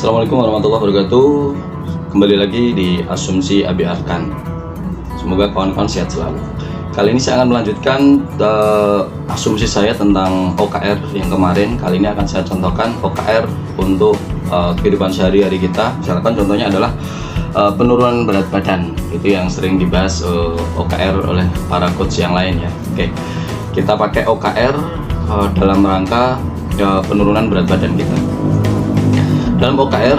Assalamualaikum warahmatullahi wabarakatuh. Kembali lagi di Asumsi Abi Arkan. Semoga kawan-kawan sehat selalu. Kali ini saya akan melanjutkan asumsi saya tentang OKR yang kemarin. Kali ini akan saya contohkan OKR untuk kehidupan sehari-hari kita. Misalkan contohnya adalah penurunan berat badan. Itu yang sering dibahas OKR oleh para coach yang lain ya. Oke, kita pakai OKR dalam rangka penurunan berat badan kita. Dalam OKR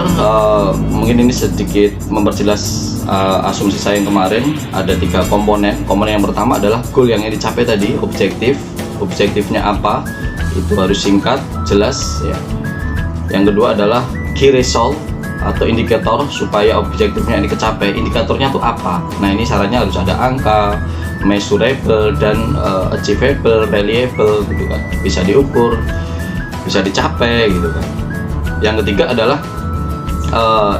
mungkin ini sedikit memperjelas asumsi saya yang kemarin. Ada 3 komponen. Komponen yang pertama adalah goal yang ingin dicapai tadi, objektifnya apa, itu harus singkat, jelas ya. Yang kedua adalah key result atau indikator supaya objektifnya ini kecapai. Indikatornya itu apa? Nah, ini syaratnya harus ada angka, measurable dan achievable, reliable gitu kan, bisa diukur, bisa dicapai gitu kan. Yang ketiga adalah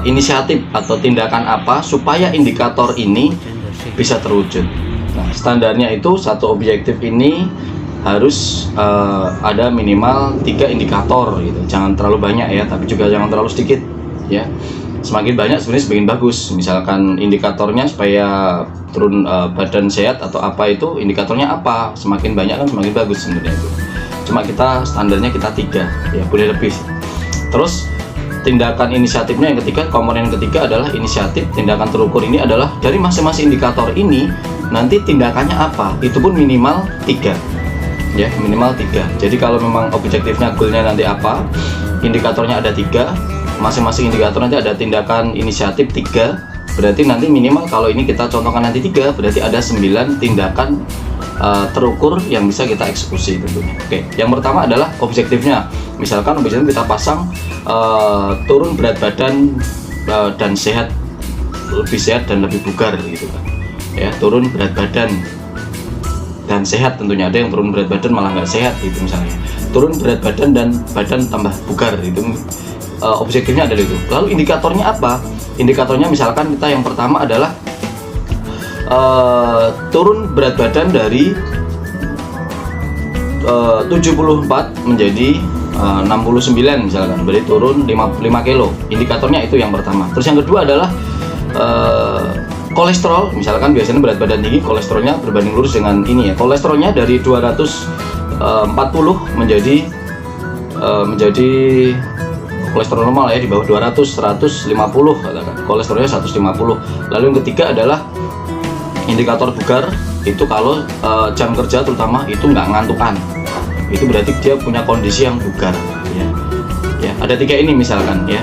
inisiatif atau tindakan apa supaya indikator ini bisa terwujud. Nah, standarnya itu satu objektif ini harus ada minimal 3 indikator gitu. Jangan terlalu banyak ya, tapi juga jangan terlalu sedikit ya. Semakin banyak sebenarnya semakin bagus. Misalkan indikatornya supaya turun badan sehat atau apa, itu indikatornya apa, semakin banyak kan semakin bagus sebenarnya itu. Cuma kita standarnya kita 3 ya, boleh lebih. Terus tindakan inisiatifnya yang ketiga, komponen yang ketiga adalah inisiatif. Tindakan terukur ini adalah dari masing-masing indikator ini nanti tindakannya apa, itu pun minimal 3 ya, minimal 3. Jadi kalau memang objektifnya, goalnya nanti apa, indikatornya ada 3, masing-masing indikator nanti ada tindakan inisiatif 3, berarti nanti minimal kalau ini kita contohkan nanti 3, berarti ada 9 tindakan terukur yang bisa kita eksekusi tentunya. Oke, yang pertama adalah objektifnya. Misalkan objektifnya kita pasang turun berat badan dan sehat, lebih sehat dan lebih bugar gitu kan ya, turun berat badan dan sehat. Tentunya ada yang turun berat badan malah nggak sehat gitu, misalnya turun berat badan dan badan tambah bugar itu objektifnya adalah itu. Lalu indikatornya apa? Indikatornya misalkan kita yang pertama adalah turun berat badan dari 74 menjadi 69 misalkan, berarti turun 5 kilo. Indikatornya itu yang pertama. Terus yang kedua adalah kolesterol. Misalkan biasanya berat badan tinggi, kolesterolnya berbanding lurus dengan ini ya. Kolesterolnya dari 240 menjadi kolesterol normal ya, di bawah 200, 150 katakan. Kolesterolnya 150. Lalu yang ketiga adalah indikator bugar. Itu kalau jam kerja terutama itu nggak ngantukan, itu berarti dia punya kondisi yang bugar ya. Ada 3 ini misalkan ya,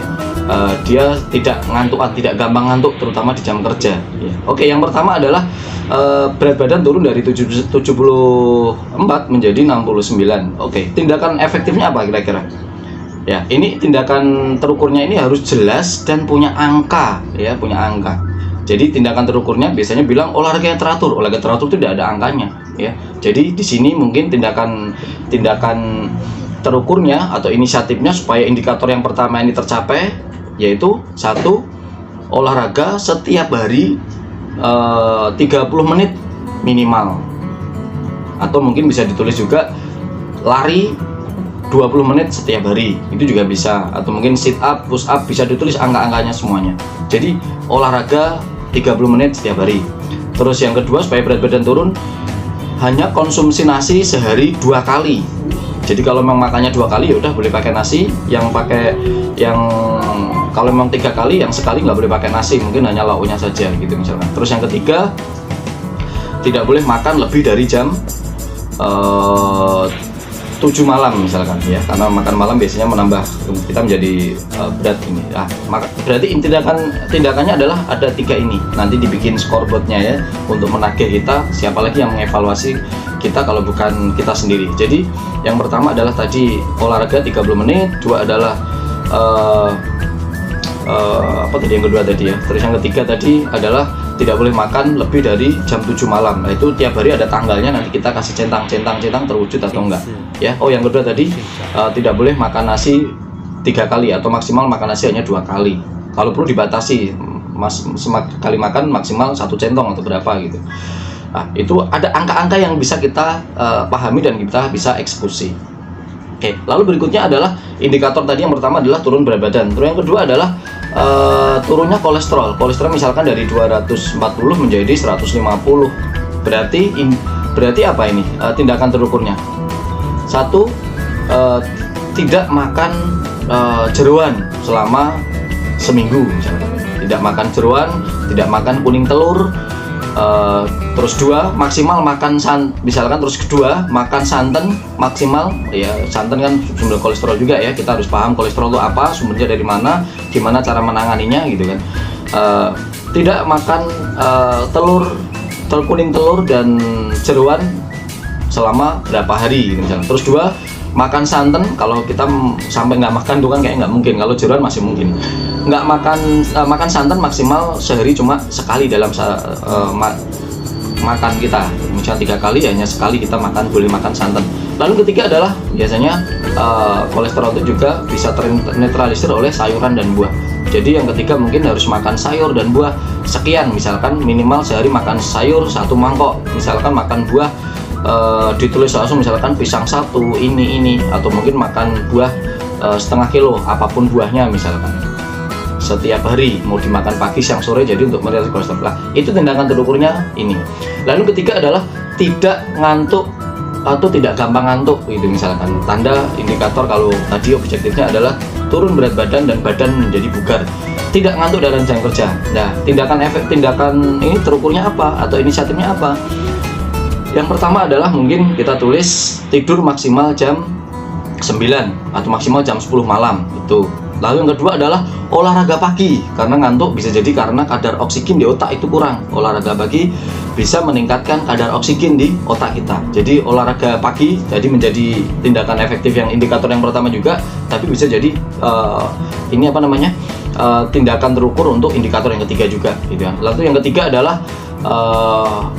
dia tidak ngantukan, tidak gampang ngantuk terutama di jam kerja ya. Oke, yang pertama adalah berat badan turun dari 74 menjadi 69. Oke, tindakan efektifnya apa kira-kira ya? Ini tindakan terukurnya ini harus jelas dan punya angka ya, punya angka. Jadi tindakan terukurnya biasanya bilang olahraga yang teratur. Olahraga teratur itu tidak ada angkanya ya. Jadi di sini mungkin tindakan terukurnya atau inisiatifnya supaya indikator yang pertama ini tercapai, yaitu 1, olahraga setiap hari 30 menit minimal. Atau mungkin bisa ditulis juga lari 20 menit setiap hari, itu juga bisa. Atau mungkin sit up, push up, bisa ditulis angka-angkanya semuanya. Jadi olahraga 30 menit setiap hari. Terus yang kedua, supaya berat badan turun, hanya konsumsi nasi sehari 2 kali. Jadi kalau memang makannya 2 kali ya udah boleh pakai nasi. Kalau memang 3 kali, yang sekali nggak boleh pakai nasi, mungkin hanya lauknya saja gitu misalkan. Terus yang ketiga, tidak boleh makan lebih dari jam 7 malam misalkan ya, karena makan malam biasanya menambah kita menjadi berat ini. Berarti tindakannya adalah ada 3 ini. Nanti dibikin scoreboardnya ya, untuk menagih kita. Siapa lagi yang mengevaluasi kita kalau bukan kita sendiri. Jadi yang pertama adalah tadi olahraga 30 menit, 2 adalah yang kedua tadi ya. Terus yang ketiga tadi adalah tidak boleh makan lebih dari jam 7 malam. Nah, itu tiap hari ada tanggalnya, nanti kita kasih centang terwujud atau enggak ya. Yang kedua tadi tidak boleh makan nasi 3 kali atau maksimal makan nasi hanya 2 kali. Kalau perlu dibatasi, sekali makan maksimal 1 centong atau berapa gitu. Nah, itu ada angka-angka yang bisa kita pahami dan kita bisa eksekusi. Oke, lalu berikutnya adalah indikator tadi yang pertama adalah turun berat badan. Terus yang kedua adalah turunnya kolesterol. Kolesterol misalkan dari 240 menjadi 150. Berarti apa ini? Tindakan terukurnya. Satu, tidak makan jeroan selama seminggu misalkan. Tidak makan jeroan, tidak makan kuning telur. Terus dua, maksimal makan misalkan terus kedua makan santan maksimal, ya santan kan sumber kolesterol juga ya, kita harus paham kolesterol itu apa, sumbernya dari mana, gimana cara menanganinya gitu kan. Tidak makan telur kuning telur dan jeroan selama berapa hari gitu misalkan. Terus dua, makan santan, kalau kita sampai nggak makan tuh kan kayak nggak mungkin, kalau jeroan masih mungkin. Nggak makan santan maksimal sehari cuma sekali dalam makan kita, misalnya 3 kali hanya sekali kita boleh makan santan. Lalu ketiga adalah biasanya kolesterol itu juga bisa ternetralisir oleh sayuran dan buah. Jadi yang ketiga mungkin harus makan sayur dan buah sekian, misalkan minimal sehari makan sayur 1 mangkok, misalkan makan buah ditulis langsung misalkan pisang 1 ini, atau mungkin makan buah setengah kilo apapun buahnya misalkan setiap hari, mau dimakan pagi, siang, sore, jadi untuk merealisasi kolesterol. Nah, itu tindakan terukurnya ini. Lalu ketiga adalah tidak ngantuk atau tidak gampang ngantuk gitu misalkan. Tanda indikator kalau tadi objektifnya adalah turun berat badan dan badan menjadi bugar, tidak ngantuk dalam jam kerja. Nah, tindakan ini terukurnya apa atau inisiatifnya apa? Yang pertama adalah mungkin kita tulis tidur maksimal jam 9 atau maksimal jam 10 malam itu. Lalu yang kedua adalah olahraga pagi, karena ngantuk bisa jadi karena kadar oksigen di otak itu kurang. Olahraga pagi bisa meningkatkan kadar oksigen di otak kita. Jadi olahraga pagi jadi menjadi tindakan efektif yang indikator yang pertama juga, tapi bisa jadi tindakan terukur untuk indikator yang ketiga juga gitu ya. Lalu yang ketiga adalah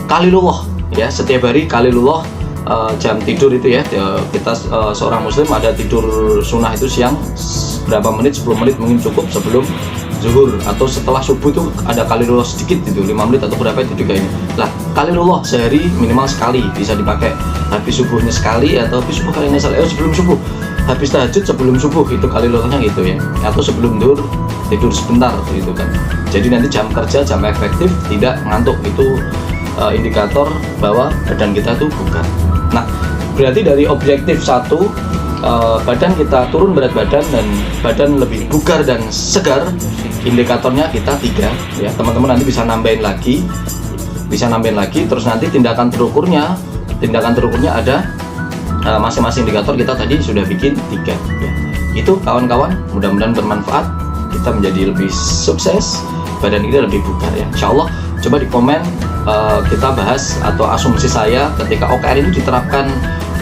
qalilullah ya, setiap hari qalilullah. Jam tidur itu ya, kita seorang muslim ada tidur sunnah itu siang berapa menit, 10 menit mungkin cukup sebelum zuhur, atau setelah subuh itu ada qalilullah sedikit itu 5 menit atau berapa itu juga ini. Lah, qalilullah sehari minimal sekali bisa dipakai, habis subuhnya sekali, atau habis subuh kali sebelum subuh, habis tahajud sebelum subuh itu qalilullahnya gitu ya, atau sebelum zuhur tidur sebentar gitu kan. Jadi nanti jam kerja, jam efektif, tidak ngantuk, itu indikator bahwa badan kita tuh bugar. Nah, berarti dari objektif 1, badan kita turun berat badan dan badan lebih bugar dan segar, indikatornya kita 3 ya. Teman-teman nanti bisa nambahin lagi, terus nanti tindakan terukurnya ada masing-masing indikator kita tadi sudah bikin 3 ya. Itu kawan-kawan, mudah-mudahan bermanfaat, kita menjadi lebih sukses, badan kita lebih bugar ya. Insyaallah coba di komen kita bahas atau asumsi saya ketika OKR ini diterapkan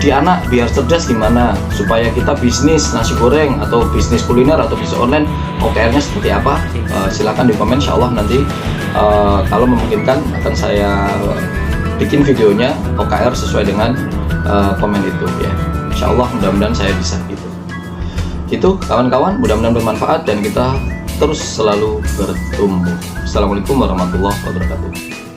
di anak biar cerdas gimana supaya kita bisnis nasi goreng atau bisnis kuliner atau bisnis online, OKR-nya seperti apa. Silakan di komen, insyaallah nanti kalau memungkinkan akan saya bikin videonya OKR sesuai dengan komen itu ya. Insyaallah mudah-mudahan saya bisa gitu. Itu kawan-kawan, mudah-mudahan bermanfaat dan kita terus selalu bertumbuh. Assalamualaikum warahmatullahi wabarakatuh.